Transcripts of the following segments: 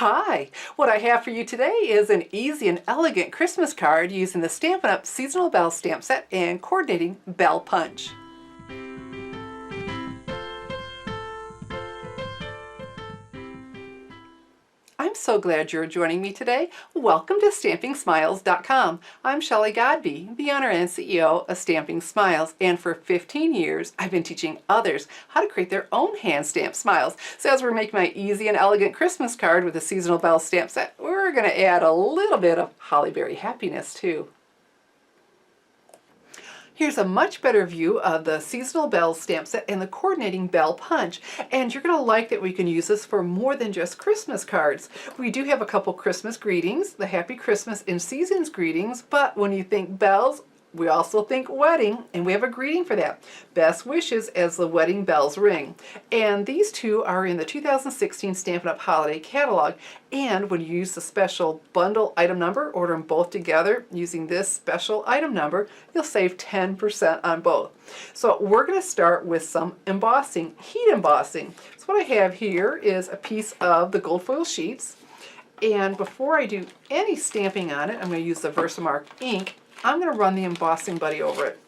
Hi! What I have for you today is an easy and elegant Christmas card using the Stampin' Up! Seasonal Bell stamp set and coordinating bell punch. I'm so glad you're joining me today. Welcome to StampingSmiles.com. I'm Shelley Godbee, the owner and CEO of Stamping Smiles, and for 15 years I've been teaching others how to create their own hand-stamped smiles. So as we're making my easy and elegant Christmas card with a seasonal bell stamp set, we're going to add a little bit of hollyberry happiness too. Here's a much better view of the seasonal bell stamp set and the coordinating bell punch. And you're going to like that we can use this for more than just Christmas cards. We do have a couple Christmas greetings, the Happy Christmas and Seasons greetings, but when you think bells, we also think wedding, and we have a greeting for that. Best wishes as the wedding bells ring. And these two are in the 2016 Stampin' Up! Holiday Catalog. And when you use the special bundle item number, order them both together using this special item number, you'll save 10% on both. So we're going to start with some embossing, heat embossing. So what I have here is a piece of the gold foil sheets. And before I do any stamping on it, I'm going to use the VersaMark ink. I'm going to run the Embossing Buddy over it.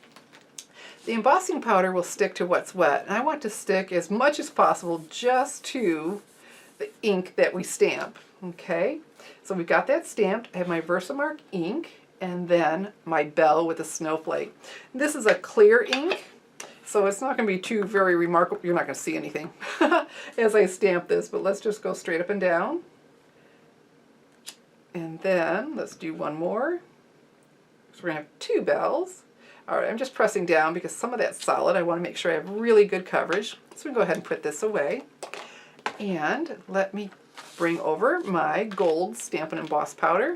The embossing powder will stick to what's wet, and I want to stick as much as possible just to the ink that we stamp. Okay, so we've got that stamped. I have my VersaMark ink and then my bell with a snowflake. This is a clear ink, so it's not going to be too very remarkable. You're not going to see anything as I stamp this, but let's just go straight up and down. And then let's do one more. So we're going to have two bells. All right, I'm just pressing down because some of that's solid. I want to make sure I have really good coverage. So we can go ahead and put this away. And let me bring over my gold Stampin' Emboss powder.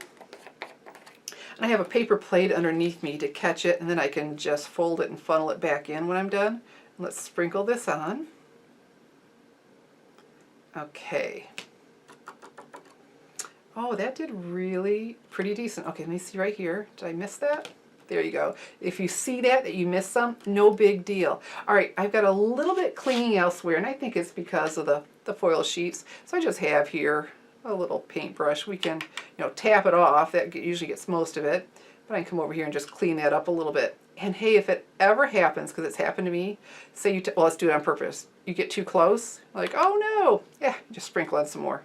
And I have a paper plate underneath me to catch it, and then I can just fold it and funnel it back in when I'm done. Let's sprinkle this on. Okay. Oh, that did really pretty decent. Okay, let me see right here. Did I miss that? There you go. If you see that you missed some, no big deal. All right, I've got a little bit clinging elsewhere, and I think it's because of the foil sheets. So I just have here a little paintbrush. We can, tap it off. That usually gets most of it. But I can come over here and just clean that up a little bit. And hey, if it ever happens, because it's happened to me, say you, well, let's do it on purpose. You get too close, like, oh no, yeah, just sprinkle on some more.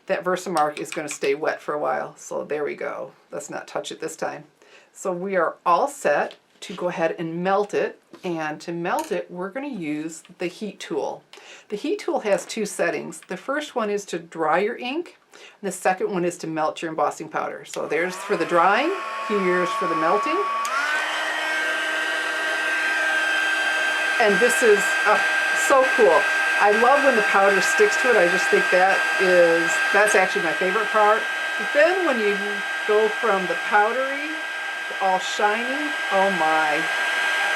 That VersaMark is going to stay wet for a while, so there we go. Let's not touch it this time. So we are all set to go ahead and melt it, and to melt it we're going to use the heat tool. The heat tool has two settings. The first one is to dry your ink, and the second one is to melt your embossing powder. So there's for the drying, here's for the melting. And this is so cool. I love when the powder sticks to it. I just think that's actually my favorite part. But then when you go from the powdery to all shiny, oh my,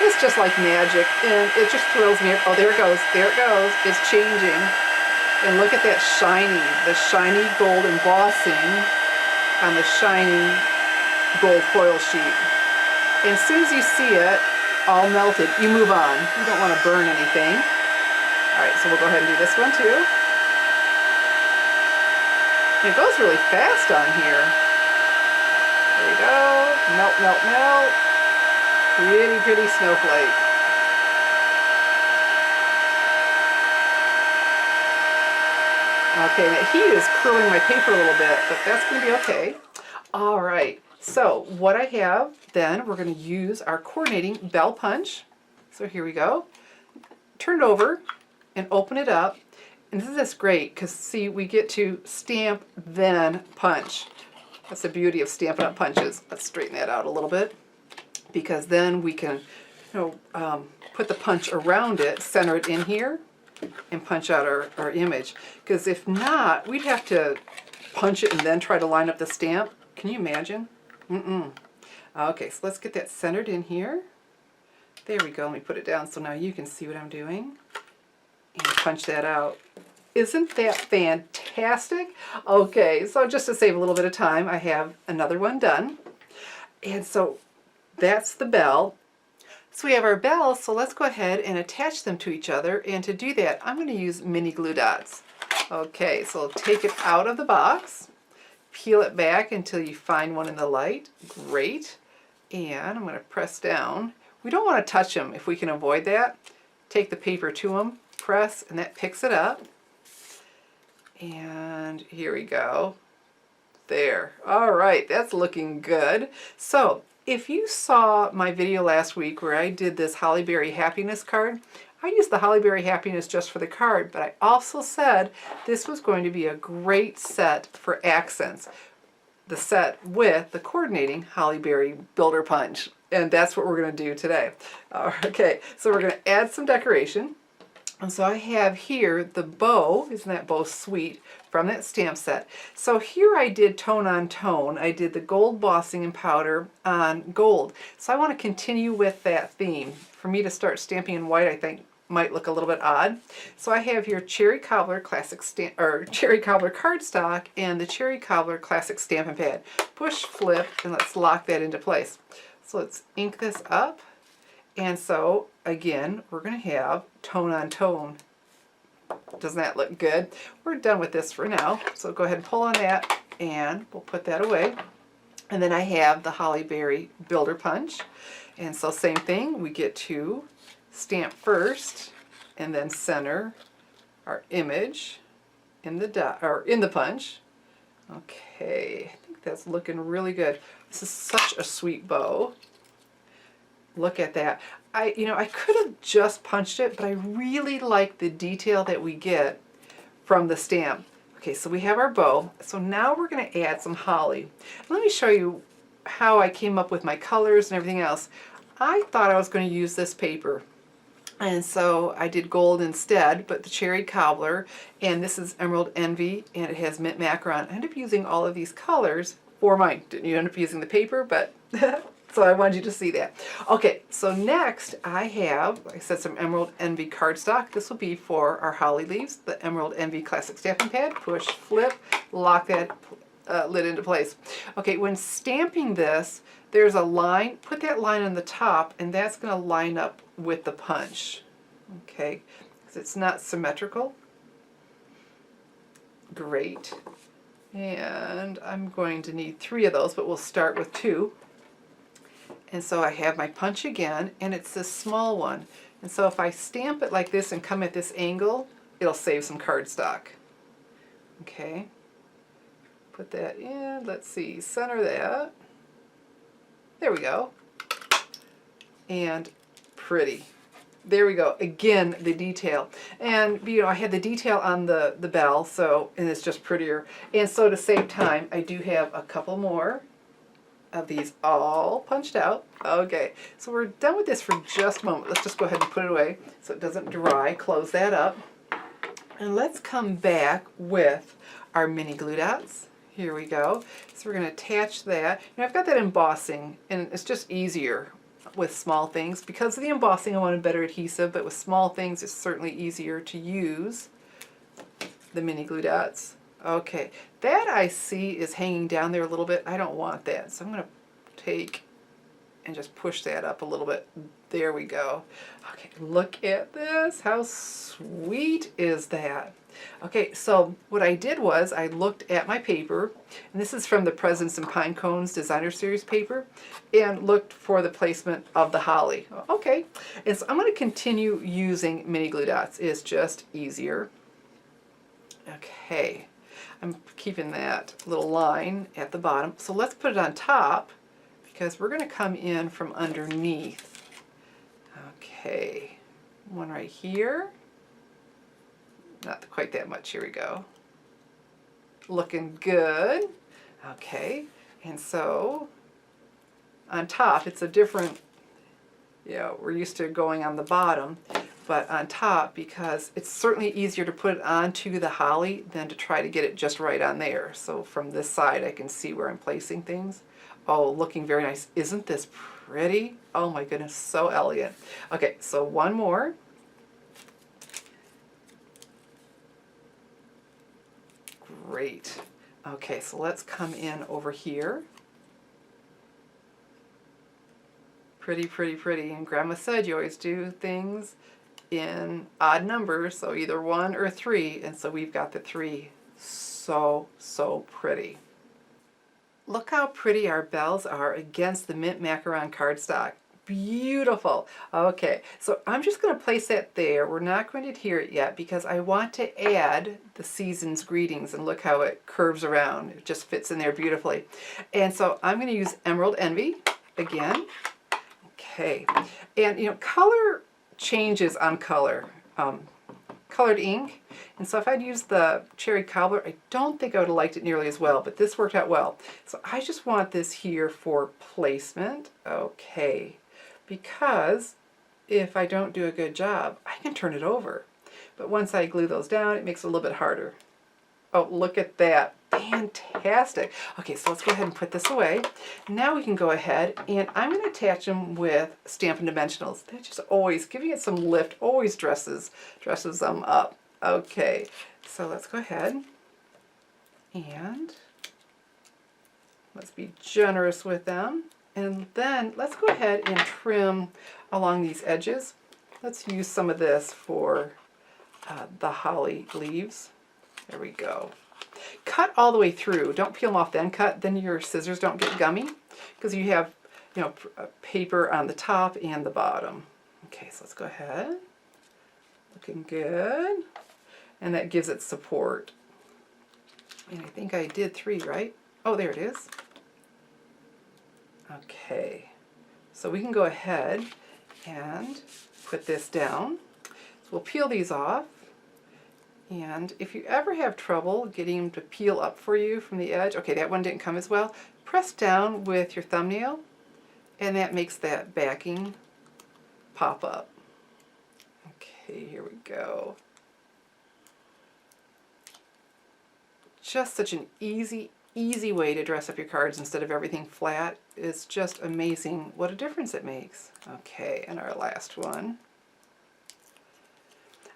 it's just like magic, and it just thrills me. Oh, there it goes, it's changing. And look at that the shiny gold embossing on the shiny gold foil sheet. And as soon as you see it all melted, you move on. You don't want to burn anything. All right, so we'll go ahead and do this one too. And it goes really fast on here. There we go. Melt, melt, melt. Pretty, pretty snowflake. Okay, the heat is curling my paper a little bit, but that's going to be okay. All right, so what I have then, we're going to use our coordinating bell punch. So here we go. Turn it over and open it up, and this is great because see, we get to stamp then punch. That's the beauty of Stampin' Up! Punches. Let's straighten that out a little bit, because then we can put the punch around it, center it in here, and punch out our image. Because if not, we'd have to punch it and then try to line up the stamp. Can you imagine? Okay, so let's get that centered in here. There we go. Let me put it down so now you can see what I'm doing. And punch that out. Isn't that fantastic? Okay, so just to save a little bit of time, I have another one done. And so that's the bell. So we have our bells, so let's go ahead and attach them to each other. And to do that, I'm going to use mini glue dots. Okay, so take it out of the box, peel it back until you find one in the light. Great. And I'm going to press down. We don't want to touch them if we can avoid that. Take the paper to them, press, and that picks it up. And here we go. There. All right, that's looking good. So if you saw my video last week where I did this Holly Berry Happiness card, I used the Holly Berry Happiness just for the card, but I also said this was going to be a great set for accents. The set with the coordinating Holly Berry Builder Punch. And that's what we're going to do today. Okay, so we're going to add some decoration. And so I have here the bow, isn't that bow sweet, from that stamp set. So here I did tone on tone. I did the gold embossing and powder on gold. So I want to continue with that theme. For me to start stamping in white, I think might look a little bit odd. So I have here Cherry Cobbler Classic Cherry Cobbler Cardstock and the Cherry Cobbler Classic Stampin' Pad. Push, flip, and let's lock that into place. So let's ink this up. And so again, we're going to have tone on tone. Doesn't that look good? We're done with this for now. So go ahead and pull on that and we'll put that away. And then I have the Holly Berry Builder Punch. And so same thing, we get to stamp first and then center our image in the punch. Okay, I think that's looking really good. This is such a sweet bow. Look at that. I could have just punched it, but I really like the detail that we get from the stamp. Okay, so we have our bow. So now we're going to add some holly. Let me show you how I came up with my colors and everything else. I thought I was going to use this paper. And so I did gold instead, but the Cherry Cobbler, and this is Emerald Envy, and it has Mint Macaron. I ended up using all of these colors for mine. Didn't you end up using the paper, but so I wanted you to see that. Okay, so next I have, like I said, some Emerald Envy cardstock. This will be for our holly leaves, the Emerald Envy Classic Stampin' Pad. Push, flip, lock that lid into place. Okay, when stamping this, there's a line, put that line on the top, and that's going to line up with the punch. Okay, because it's not symmetrical. Great. And I'm going to need 3 of those, but we'll start with 2. And so I have my punch again, and it's this small one. And so if I stamp it like this and come at this angle, it'll save some cardstock. Okay, put that in, let's see, center that. There we go. And pretty. There we go. Again, the detail. And I had the detail on the bell, so, and it's just prettier. And so to save time, I do have a couple more of these all punched out. Okay, so we're done with this for just a moment. Let's just go ahead and put it away so it doesn't dry. Close that up. And let's come back with our mini glue dots. Here we go. So we're going to attach that. I've got that embossing, and it's just easier with small things. Because of the embossing, I wanted better adhesive, but with small things, it's certainly easier to use the mini glue dots. Okay, that I see is hanging down there a little bit. I don't want that, so I'm going to take and just push that up a little bit. There we go. Okay, look at this. How sweet is that? Okay, so what I did was I looked at my paper, and this is from the Presents and Pine Cones Designer Series paper, and looked for the placement of the holly. Okay, and so I'm going to continue using mini glue dots. It's just easier. Okay, I'm keeping that little line at the bottom. So let's put it on top, because we're going to come in from underneath. Okay, one right here. Not quite that much. Here we go. Looking good. Okay, and so on top, it's a different, we're used to going on the bottom, but on top, because it's certainly easier to put it onto the holly than to try to get it just right on there. So from this side, I can see where I'm placing things. Oh, looking very nice. Isn't this pretty? Oh my goodness, so elegant. Okay, so one more. Great. Okay, so let's come in over here. Pretty, pretty, pretty. And Grandma said you always do things in odd numbers, so either 1 or 3, and so we've got the 3. So, so pretty. Look how pretty our bells are against the mint macaron cardstock. Beautiful. Okay, so I'm just going to place that there. We're not going to adhere it yet because I want to add the season's greetings, and look how it curves around. It just fits in there beautifully. And so I'm going to use Emerald Envy again. Okay, and you know, color changes on color. Colored ink, and so if I'd used the cherry cobbler, I don't think I would have liked it nearly as well, but this worked out well. So I just want this here for placement, okay, because if I don't do a good job, I can turn it over. But once I glue those down, it makes it a little bit harder. Oh, look at that. Fantastic. Okay, so let's go ahead and put this away. Now we can go ahead and I'm going to attach them with Stampin' Dimensionals. They're just always giving it some lift, always dresses them up. Okay, so let's go ahead and let's be generous with them. And then let's go ahead and trim along these edges. Let's use some of this for the holly leaves. There we go. Cut all the way through. Don't peel them off then cut. Then your scissors don't get gummy because you have, you know, paper on the top and the bottom. Okay, so let's go ahead. Looking good. And that gives it support. And I think I did 3, right? Oh, there it is. Okay, so we can go ahead and put this down. So we'll peel these off. And if you ever have trouble getting them to peel up for you from the edge, okay, that one didn't come as well, press down with your thumbnail, and that makes that backing pop up. Okay, here we go. Just such an easy way to dress up your cards instead of everything flat. It's just amazing what a difference it makes. Okay, and our last one.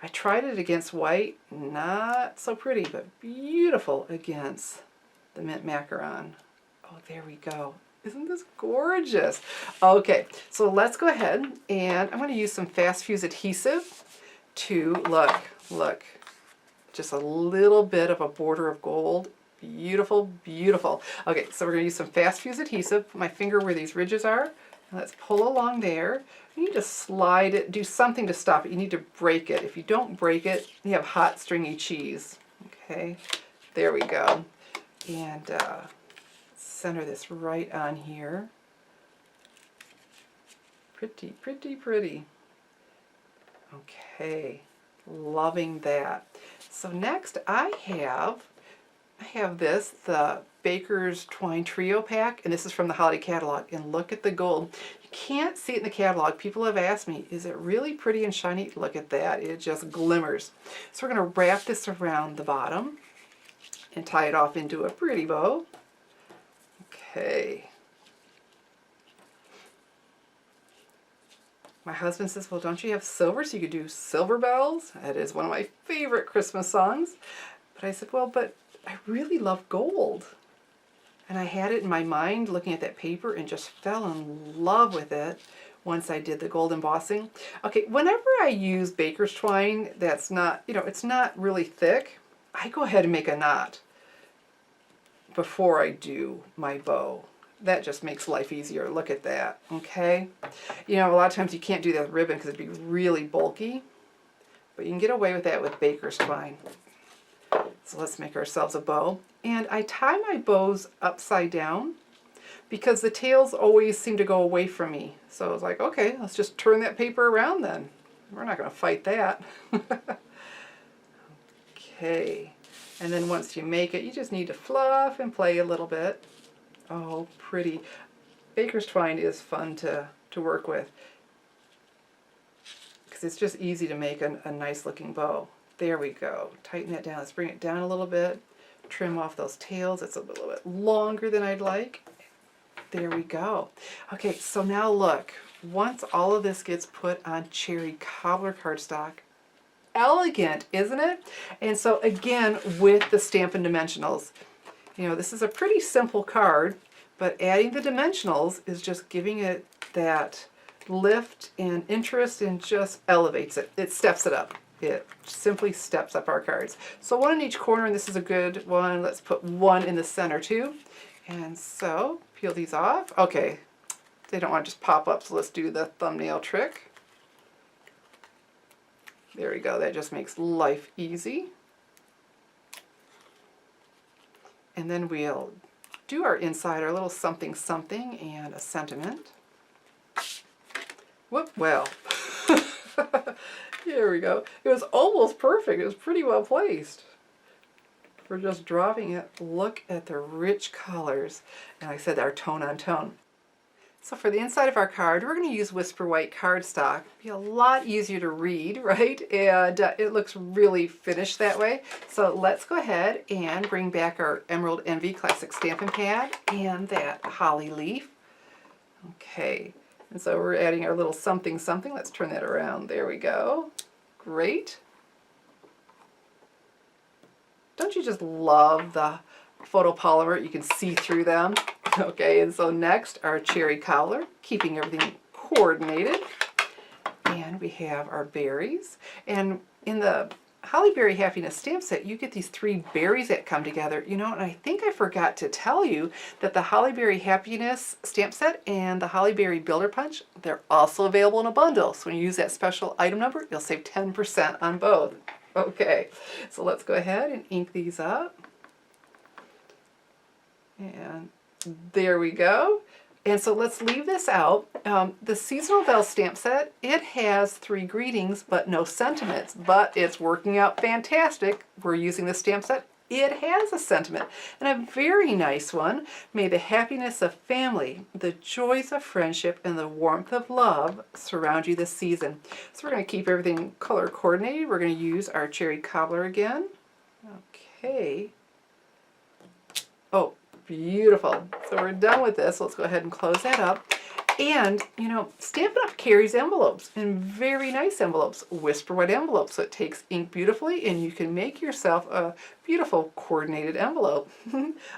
I tried it against white, not so pretty, but beautiful against the mint macaron. Oh, there we go. Isn't this gorgeous? Okay, so let's go ahead and I'm going to use some fast fuse adhesive to, look, just a little bit of a border of gold. Beautiful, beautiful. Okay, so we're going to use some fast fuse adhesive. Put my finger where these ridges are. And let's pull along there. You need to slide it, do something to stop it. You need to break it. If you don't break it, you have hot stringy cheese. Okay, there we go. And center this right on here. Pretty, pretty, pretty. Okay, loving that. So next I have this, the Baker's Twine Trio Pack, and this is from the Holiday Catalog, and look at the gold. You can't see it in the catalog. People have asked me, is it really pretty and shiny? Look at that, it just glimmers. So we're going to wrap this around the bottom and tie it off into a pretty bow. Okay. My husband says, well, don't you have silver so you could do silver bells? That is one of my favorite Christmas songs. But I said, well, but I really love gold. And I had it in my mind looking at that paper and just fell in love with it once I did the gold embossing. Okay, whenever I use baker's twine that's not, you know, it's not really thick, I go ahead and make a knot before I do my bow. That just makes life easier. Look at that, okay? You know, a lot of times you can't do that with ribbon because it'd be really bulky, but you can get away with that with baker's twine. So let's make ourselves a bow. And I tie my bows upside down because the tails always seem to go away from me. So I was like, okay, let's just turn that paper around then. We're not going to fight that. Okay. And then once you make it, you just need to fluff and play a little bit. Oh, pretty. Baker's twine is fun to work with because it's just easy to make a nice looking bow. There we go. Tighten that down. Let's bring it down a little bit. Trim off those tails. It's a little bit longer than I'd like. There we go. Okay, so now look. Once all of this gets put on cherry cobbler cardstock, elegant, isn't it? And so again, with the Stampin' Dimensionals, you know, this is a pretty simple card, but adding the dimensionals is just giving it that lift and interest and just elevates it. It steps it up. It simply steps up our cards. So one in each corner, and this is a good one. Let's put one in the center too. And so peel these off. Okay, they don't want to just pop up, so let's do the thumbnail trick. There we go, that just makes life easy. And then we'll do our inside, our little something something and a sentiment. Whoop, well. Here we go. It was almost perfect. It was pretty well placed. For just dropping it, look at the rich colors. And like I said, our tone on tone. So for the inside of our card, we're going to use Whisper White cardstock. It'll be a lot easier to read, right? And it looks really finished that way. So let's go ahead and bring back our Emerald Envy Classic Stampin' Pad and that holly leaf. Okay, and so we're adding our little something something. Let's turn that around. There we go. Great. Don't you just love the photopolymer? You can see through them. Okay, and so next our cherry cobbler, keeping everything coordinated. And we have our berries. And in the Holly Berry Happiness stamp set, you get these 3 berries that come together. You know, and I think I forgot to tell you that the Holly Berry Happiness stamp set and the Holly Berry Builder Punch, they're also available in a bundle. So when you use that special item number, you'll save 10% on both. Okay, so let's go ahead and ink these up. And there we go. And so let's leave this out. The Seasonal Bell stamp set, it has 3 greetings but no sentiments, but it's working out fantastic. We're using the stamp set. It has a sentiment, and a very nice one. May the happiness of family, the joys of friendship, and the warmth of love surround you this season. So we're going to keep everything color coordinated. We're going to use our cherry cobbler again. Okay. Oh, beautiful. So we're done with this. Let's go ahead and close that up. And, you know, Stampin' Up! Carries envelopes, and very nice envelopes, Whisper White envelopes. So it takes ink beautifully, and you can make yourself a beautiful coordinated envelope.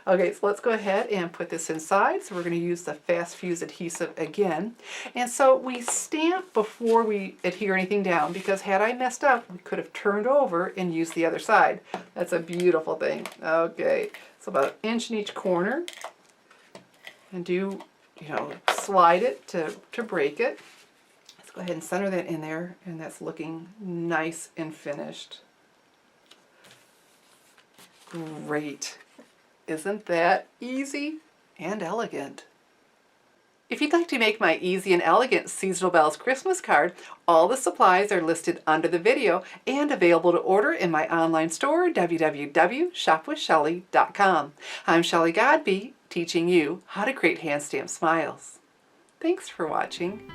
Okay, so let's go ahead and put this inside. So we're going to use the Fast Fuse adhesive again. And so we stamp before we adhere anything down, because had I messed up, we could have turned over and used the other side. That's a beautiful thing. Okay, so about 1 inch in each corner, and do, you know, slide it to break it. Let's go ahead and center that in there, and that's looking nice and finished. Great. Isn't that easy and elegant? If you'd like to make my easy and elegant Seasonal Bells Christmas card, all the supplies are listed under the video and available to order in my online store, www.shopwithshelly.com. I'm Shelly Godby, teaching you how to create hand stamped smiles. Thanks for watching.